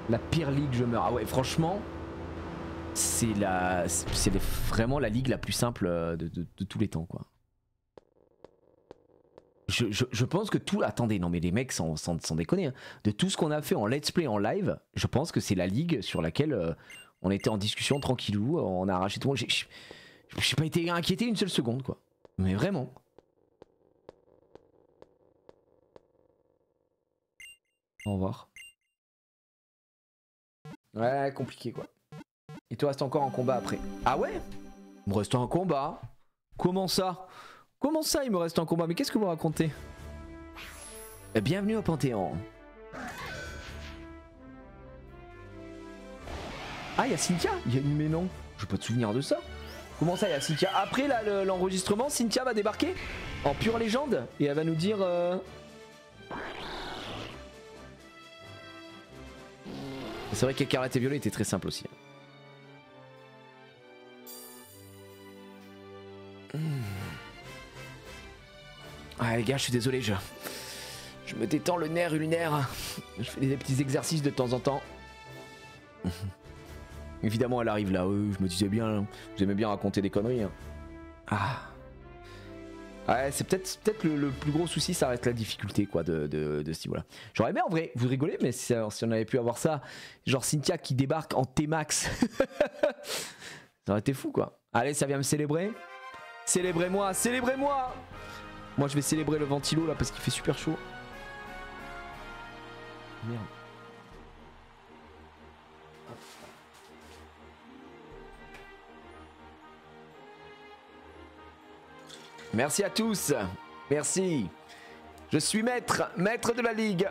La pire ligue, je meurs. Ah ouais, franchement, c'est vraiment la ligue la plus simple de tous les temps, quoi. Je pense que tout... Attendez, non mais les mecs, sans déconner, hein, de tout ce qu'on a fait en let's play, en live, je pense que c'est la ligue sur laquelle on était en discussion tranquillou, on a arraché tout le monde. J'ai pas été inquiété une seule seconde, quoi. Mais vraiment. Au revoir. Ouais, compliqué, quoi. Il te reste encore un combat après. Ah ouais? Il me reste un combat? Comment ça? Comment ça il me reste un combat? Mais qu'est-ce que vous racontez? Bienvenue au Panthéon. Ah, il y a Cynthia? Mais non, j'ai pas de souvenir de ça. Comment ça, il y a Cynthia? Après l'enregistrement, Cynthia va débarquer en pure légende et elle va nous dire... C'est vrai qu'Écarlate et Violet était très simple aussi. Ah les gars, je suis désolé, je me détends le nerf ulnaire. Je fais des petits exercices de temps en temps. Évidemment, elle arrive là. Je me disais bien, vous aimez bien raconter des conneries. Hein. Ah. Ouais, c'est peut-être le plus gros souci, ça reste la difficulté quoi de ce niveau-là. J'aurais aimé en vrai, vous rigolez, mais si on avait pu avoir ça, genre Cynthia qui débarque en T-Max. Ça aurait été fou quoi. Allez, ça vient me célébrer. Célébrez-moi, célébrez-moi. Moi je vais célébrer le ventilo là parce qu'il fait super chaud. Merde. Merci à tous. Merci. Je suis maître de la ligue.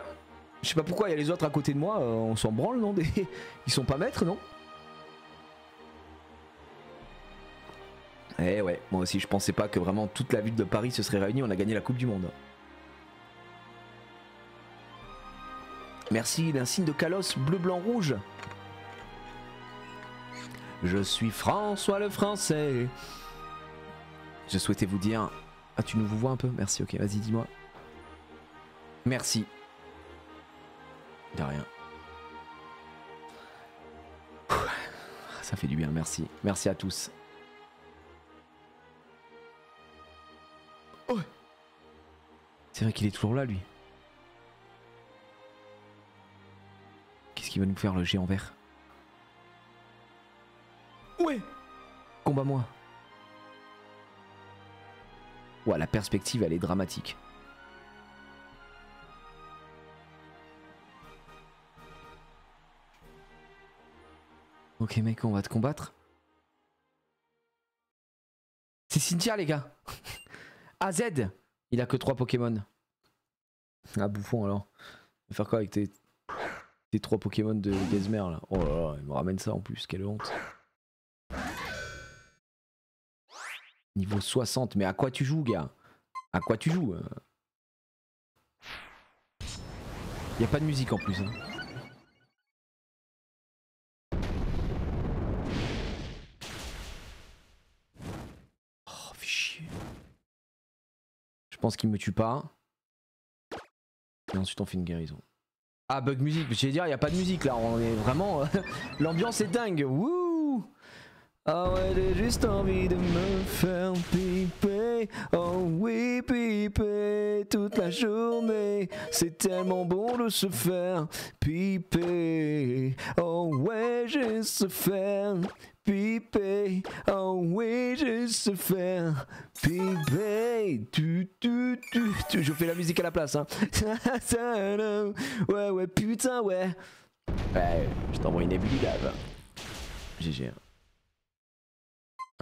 Je sais pas pourquoi il y a les autres à côté de moi, on s'en branle non? Ils sont pas maîtres non? Eh ouais, moi aussi je pensais pas que vraiment toute la ville de Paris se serait réunie, on a gagné la Coupe du Monde. Merci d'un signe de Kalos bleu, blanc, rouge. Je suis François le Français. Je souhaitais vous dire... Ah tu nous vous vois un peu? Merci, ok, vas-y dis-moi. Merci. De rien. Ça fait du bien, merci. Merci à tous. Oh. C'est vrai qu'il est toujours là lui. Qu'est-ce qu'il va nous faire le géant vert? Ouais. Combat-moi. Ouais, la perspective elle est dramatique. Ok mec, on va te combattre. C'est Cynthia les gars. AZ. Il a que 3 Pokémon. Ah bouffon alors. On va faire quoi avec tes 3 Pokémon de Gazmer là? Oh là là, il me ramène ça en plus, quelle honte. Niveau 60, mais à quoi tu joues gars? À quoi tu joues? Y a pas de musique en plus hein. Oh fais chier. Je pense qu'il me tue pas. Et ensuite on fait une guérison. Ah bug musique, j'allais dire y a pas de musique là, on est vraiment... L'ambiance est dingue, wouh. Ah ouais, j'ai juste envie de me faire piper. Oh oui, piper toute la journée. C'est tellement bon de se faire piper. Oh ouais, juste se faire piper. Oh oui, juste se faire piper. Je fais la musique à la place, hein. Ouais, ouais, putain, ouais. Ouais, je t'envoie une ébullitive. GG.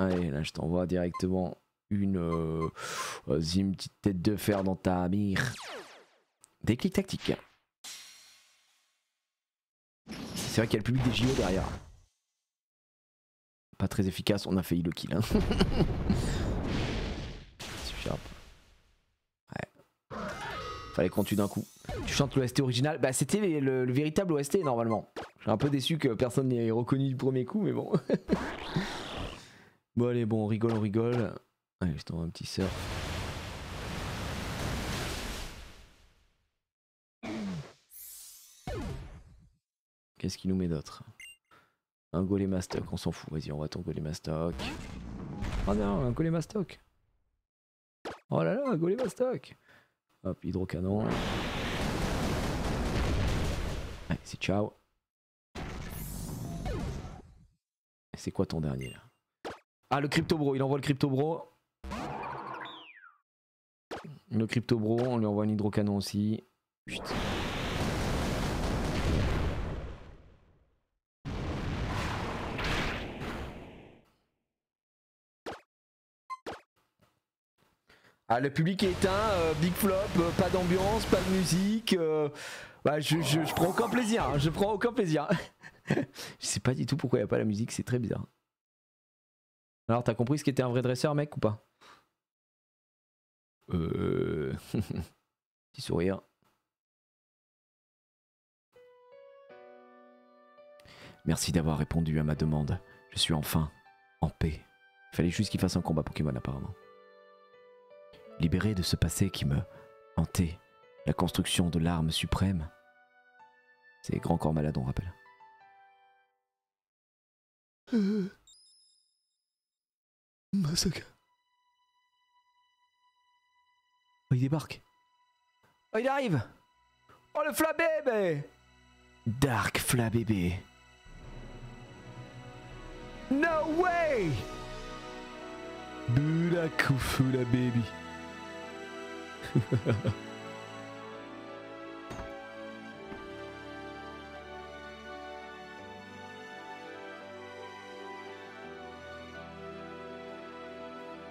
Allez, là je t'envoie directement une petite tête de fer dans ta mire. Déclic tactique. C'est vrai qu'il y a le public des JO derrière. Pas très efficace, on a failli le kill. Hein. Superbe. Ouais. Fallait qu'on tue d'un coup. Tu chantes l'OST original. Bah c'était le véritable OST normalement. Je suis un peu déçu que personne n'ait reconnu du premier coup, mais bon. Bon allez, bon, on rigole, on rigole. Allez, je t'envoie un petit surf. Qu'est-ce qu'il nous met d'autre? Un Golémastoc, on s'en fout. Vas-y, on va ton Golémastoc. Oh non, un Golémastoc. Oh là là, un Golémastoc. Hop, hydrocanon. Allez, c'est ciao. C'est quoi ton dernier là? Ah, le Crypto Bro, il envoie le Crypto Bro. Le Crypto Bro, on lui envoie un hydrocanon aussi. Putain. Ah, le public est éteint, big flop, pas d'ambiance, pas de musique. Bah, je prends aucun plaisir, hein, je prends aucun plaisir. Je sais pas du tout pourquoi il n'y a pas la musique, c'est très bizarre. Alors, t'as compris ce qu'était un vrai dresseur, mec, ou pas? Petit sourire. Merci d'avoir répondu à ma demande. Je suis enfin en paix. Il fallait juste qu'il fasse un combat Pokémon apparemment. Libéré de ce passé qui me hantait, la construction de l'arme suprême. C'est Grand Corps Malade, on rappelle. Masaka. Oh, il débarque. Oh, il arrive. Oh, le Flabébé. Dark Flabébé. No way. Bulakoufula baby.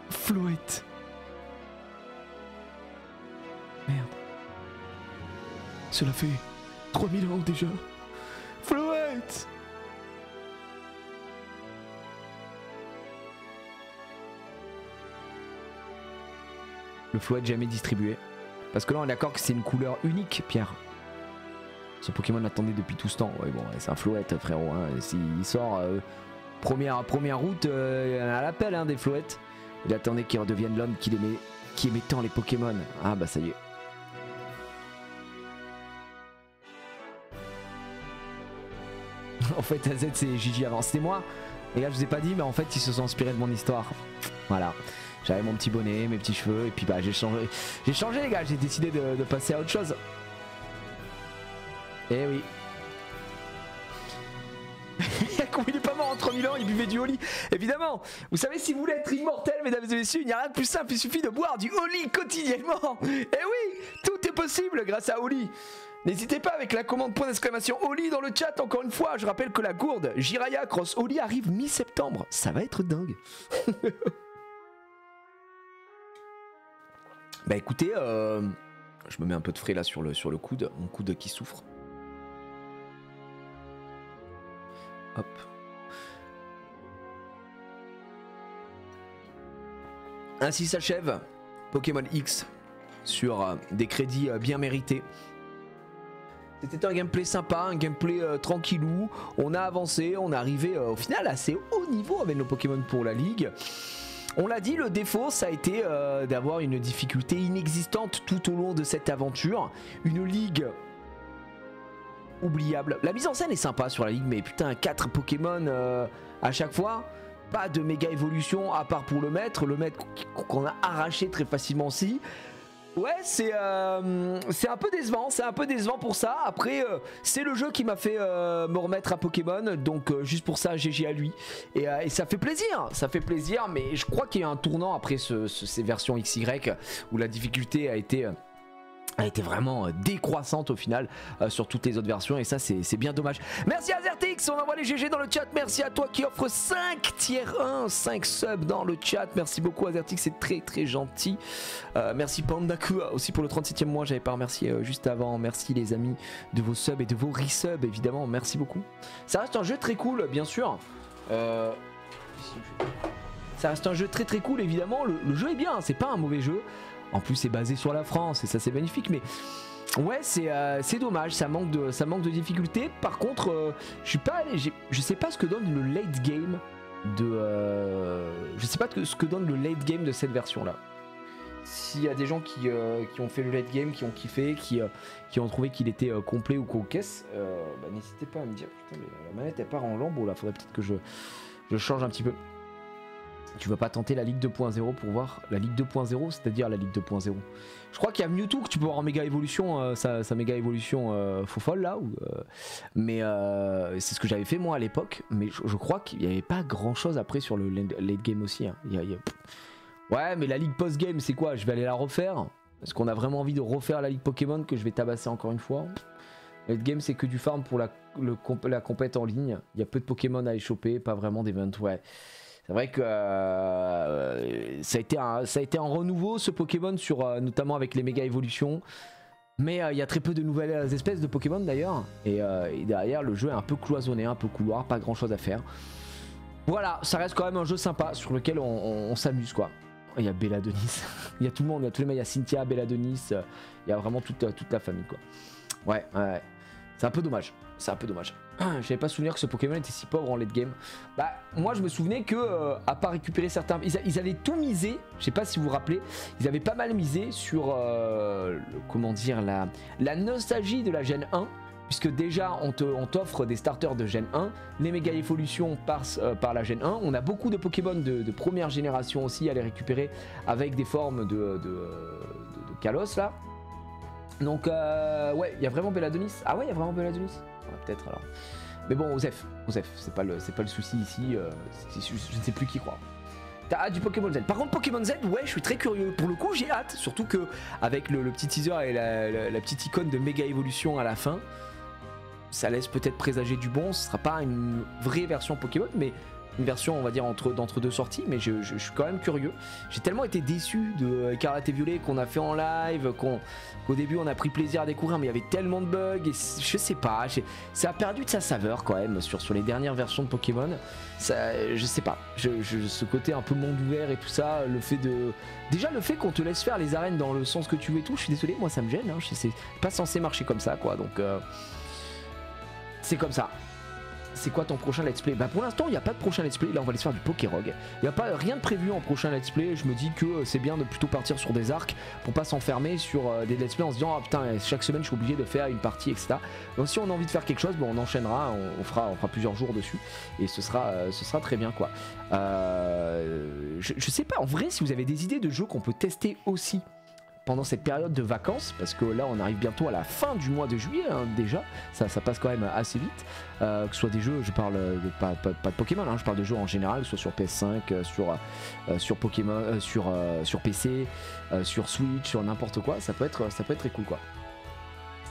Flouette. Merde. Cela fait 3000 ans déjà. Flouette. Le Flouette jamais distribué. Parce que là on est d'accord que c'est une couleur unique, Pierre. Ce Pokémon l'attendait depuis tout ce temps. Ouais bon, c'est un Flouette frérot. Hein. S'il sort première route à l'appel hein, des Flouettes. Il attendait qu'il redevienne l'homme qui aimait tant les Pokémon. Ah bah ça y est. En fait AZ c'est Gigi avant. C'était moi. Les gars je vous ai pas dit mais en fait ils se sont inspirés de mon histoire. Voilà. J'avais mon petit bonnet, mes petits cheveux et puis bah j'ai changé les gars, j'ai décidé de passer à autre chose. Eh oui. Il est pas mort en 3000 ans, il buvait du Oli. Évidemment, vous savez si vous voulez être immortel mesdames et messieurs, il n'y a rien de plus simple, il suffit de boire du Oli quotidiennement. Eh oui, tout est possible grâce à Oli. N'hésitez pas avec la commande point d'exclamation Oli dans le chat encore une fois. Je rappelle que la gourde Jiraya Cross Oli arrive mi-septembre. Ça va être dingue. Bah écoutez, je me mets un peu de frais là sur le coude, mon coude qui souffre. Hop. Ainsi s'achève Pokémon X sur des crédits bien mérités. C'était un gameplay sympa, un gameplay tranquillou. On a avancé, on est arrivé au final assez haut niveau avec nos Pokémon pour la ligue. On l'a dit, le défaut ça a été d'avoir une difficulté inexistante tout au long de cette aventure. Une ligue oubliable. La mise en scène est sympa sur la ligue, mais putain 4 Pokémon à chaque fois. Pas de méga évolution à part pour le maître qu'on a arraché très facilement aussi. Ouais, c'est un peu décevant pour ça. Après, c'est le jeu qui m'a fait me remettre à Pokémon, donc juste pour ça, GG à lui. Et ça fait plaisir, mais je crois qu'il y a un tournant après ces versions XY où la difficulté a été a été vraiment décroissante au final sur toutes les autres versions, et ça c'est bien dommage. Merci à Zertix, on envoie les GG dans le chat. Merci à toi qui offre 5 tier 1, 5 subs dans le chat. Merci beaucoup à Zertix, c'est très gentil. Merci Pandaku aussi pour le 37e mois, j'avais pas remercié juste avant. Merci les amis de vos subs et de vos resubs évidemment, merci beaucoup. Ça reste un jeu très cool bien sûr. Ça reste un jeu très cool évidemment, le jeu est bien, c'est pas un mauvais jeu. En plus c'est basé sur la France et ça c'est magnifique, mais ouais c'est dommage, ça manque de difficulté. Par contre je suis pas allé, je sais pas ce que donne le late game de je sais pas ce que donne le late game de cette version là. S'il y a des gens qui ont fait le late game, qui ont kiffé, qui ont trouvé qu'il était complet ou cocasse, bah, n'hésitez pas à me dire. Putain mais la manette elle part en lambeau là, faudrait peut-être que je change un petit peu. Tu vas pas tenter la Ligue 2.0 pour voir la Ligue 2.0, c'est-à-dire la Ligue 2.0. Je crois qu'il y a Mewtwo que tu peux voir en méga évolution, sa méga évolution faux folle là. Mais c'est ce que j'avais fait moi à l'époque. Mais je crois qu'il n'y avait pas grand chose après sur le late game aussi. Hein. Ouais, mais la Ligue post-game, c'est quoi? Je vais aller la refaire. Est-ce qu'on a vraiment envie de refaire la Ligue Pokémon que je vais tabasser encore une fois? Late game, c'est que du farm pour la compète en ligne. Il y a peu de Pokémon à échoper, pas vraiment d'event. Ouais. C'est vrai que ça a été un renouveau ce Pokémon sur notamment avec les méga évolutions, mais il y a très peu de nouvelles espèces de Pokémon d'ailleurs, et derrière le jeu est un peu cloisonné, un peu couloir, pas grand chose à faire. Voilà, ça reste quand même un jeu sympa sur lequel on s'amuse quoi. Il y a Belladenis, il y a tout le monde, il y a tous les mecs, il y a Cynthia, Belladenis, il y a vraiment toute la famille quoi. Ouais. C'est un peu dommage. C'est un peu dommage. J'avais pas souvenir que ce Pokémon était si pauvre en late game. Bah moi je me souvenais que à part récupérer certains, ils avaient tout misé. Je sais pas si vous vous rappelez, ils avaient pas mal misé sur comment dire la nostalgie de la Gen 1, puisque déjà on t'offre des starters de Gen 1, les méga évolutions par la Gen 1. On a beaucoup de Pokémon de première génération aussi à les récupérer avec des formes de Kalos là. Donc ouais, il y a vraiment Belladenis. Ah ouais, il y a vraiment Belladenis. Ouais, peut-être alors. Mais bon, Osef, c'est pas le souci ici. Je ne sais plus qui croire. T'as hâte du Pokémon Z. Par contre, Pokémon Z, ouais, je suis très curieux. Pour le coup, j'ai hâte. Surtout que avec le petit teaser et la petite icône de méga évolution à la fin, ça laisse peut-être présager du bon. Ce sera pas une vraie version Pokémon, mais une version on va dire d'entre deux sorties, mais je suis quand même curieux. J'ai tellement été déçu de Écarlate et Violet qu'on a fait en live, qu'au début on a pris plaisir à découvrir, mais il y avait tellement de bugs et je sais pas, ça a perdu de sa saveur quand même sur les dernières versions de Pokémon. Ça, je sais pas, ce côté un peu monde ouvert et tout ça, déjà le fait qu'on te laisse faire les arènes dans le sens que tu veux et tout, je suis désolé, moi ça me gêne, hein, c'est pas censé marcher comme ça quoi, donc c'est comme ça. C'est quoi ton prochain let's play? Bah pour l'instant il n'y a pas de prochain let's play, là on va aller se faire du Pokérog. Il n'y a pas rien de prévu en prochain let's play, je me dis que c'est bien de plutôt partir sur des arcs pour pas s'enfermer sur des let's play en se disant ah putain chaque semaine je suis obligé de faire une partie etc. Donc si on a envie de faire quelque chose, bon, on enchaînera, on fera plusieurs jours dessus et ce sera très bien quoi. Je sais pas en vrai si vous avez des idées de jeux qu'on peut tester aussi pendant cette période de vacances, parce que là on arrive bientôt à la fin du mois de juillet hein, déjà, ça passe quand même assez vite, que ce soit des jeux, je parle pas de Pokémon, hein, je parle de jeux en général, soit sur PS5, sur Pokémon, sur PC, sur Switch, sur n'importe quoi, ça peut être très cool quoi.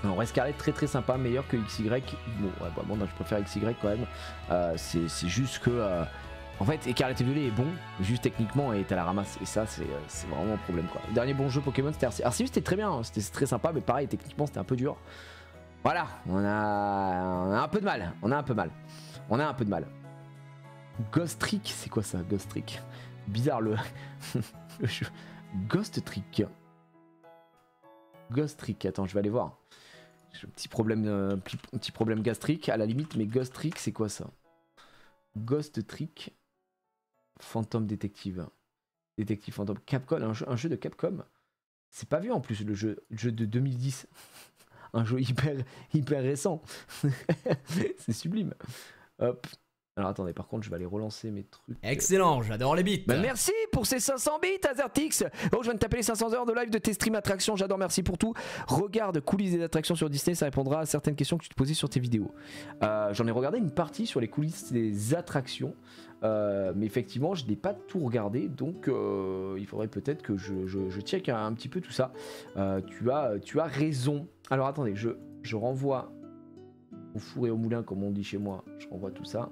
En vrai Scarlet très sympa, meilleur que XY, bon, ouais, bon non, je préfère XY quand même, c'est juste que en fait, Écarlate et Violet est bon, juste techniquement est à la ramasse, et ça c'est vraiment un problème quoi. Le dernier bon jeu Pokémon c'était Arceus, c'était très bien, hein, c'était très sympa, mais pareil techniquement c'était un peu dur. Voilà, on a un peu de mal, on a un peu de mal. Ghost Trick, c'est quoi ça, Ghost Trick? Bizarre le jeu. Ghost Trick. Ghost Trick, attends, je vais aller voir. J'ai un petit problème gastrique à la limite, mais Ghost Trick c'est quoi ça? Ghost Trick. Phantom Detective. Détective Phantom. Capcom, un jeu de Capcom. C'est pas vieux en plus le jeu de 2010. Un jeu hyper récent. C'est sublime. Hop. Alors attendez, par contre je vais aller relancer mes trucs. Excellent, j'adore les bits. Bah, merci pour ces 500 bits Azertix. Oh, je viens de taper les 500 heures de live de tes streams attractions, j'adore, merci pour tout. Regarde coulisses des attractions sur Disney, ça répondra à certaines questions que tu te posais sur tes vidéos. J'en ai regardé une partie sur les coulisses des attractions. Mais effectivement je n'ai pas tout regardé, donc il faudrait peut-être que je check un petit peu tout ça. Tu as raison. Alors attendez, je renvoie au four et au moulin comme on dit chez moi, je renvoie tout ça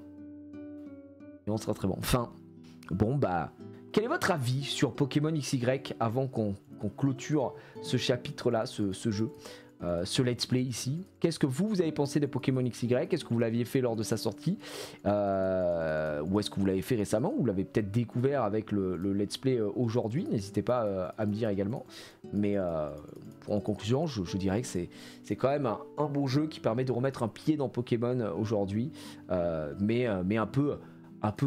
et on sera très bon. Enfin bon, bah quel est votre avis sur Pokémon XY avant qu'on clôture ce chapitre là, ce jeu, ce let's play ici? Qu'est-ce que vous avez pensé de Pokémon XY? Est-ce que vous l'aviez fait lors de sa sortie, ou est-ce que vous l'avez fait récemment, ou vous l'avez peut-être découvert avec le let's play aujourd'hui? N'hésitez pas à me dire également. Mais en conclusion, je dirais que c'est quand même un bon jeu qui permet de remettre un pied dans Pokémon aujourd'hui, mais un peu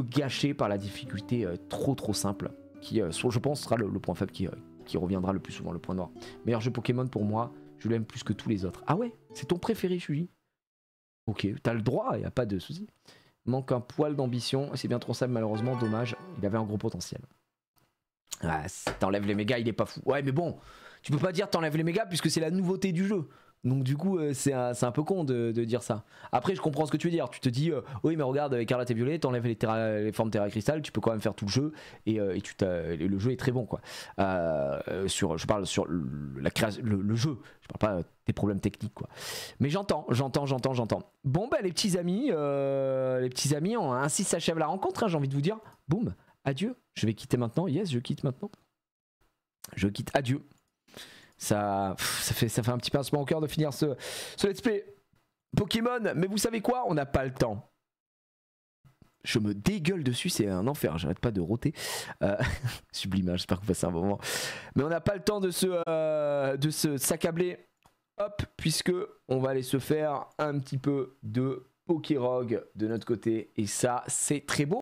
gâché par la difficulté trop simple, qui je pense sera le point faible qui reviendra le plus souvent, le point noir. Meilleur jeu Pokémon pour moi, je l'aime plus que tous les autres. Ah ouais, c'est ton préféré, Shuji? Ok, t'as le droit, y a pas de souci. Manque un poil d'ambition, c'est bien trop simple malheureusement, dommage, il avait un gros potentiel. Ah, t'enlèves les mégas, il est pas fou. Ouais mais bon, tu peux pas dire t'enlèves les mégas puisque c'est la nouveauté du jeu. Donc du coup c'est un peu con de dire ça. Après je comprends ce que tu veux dire. Tu te dis oui mais regarde Écarlate et Violet, t'enlèves les formes Terra Cristal, tu peux quand même faire tout le jeu et le jeu est très bon quoi. Je parle sur la création, le jeu. Je parle pas des problèmes techniques quoi. Mais j'entends. Bon bah les petits amis, ainsi s'achève la rencontre. Hein, j'ai envie de vous dire. Boum, adieu. Je vais quitter maintenant. Yes, je quitte maintenant. Je quitte. Adieu. Ça fait un petit pincement au cœur de finir ce let's play Pokémon, mais vous savez quoi, on n'a pas le temps. Je me dégueule dessus, c'est un enfer, j'arrête pas de rôter. Sublimage, j'espère que vous passez un moment. Mais on n'a pas le temps de se s'accabler. Hop, puisque on va aller se faire un petit peu de Pokérog de notre côté. Et ça, c'est très beau.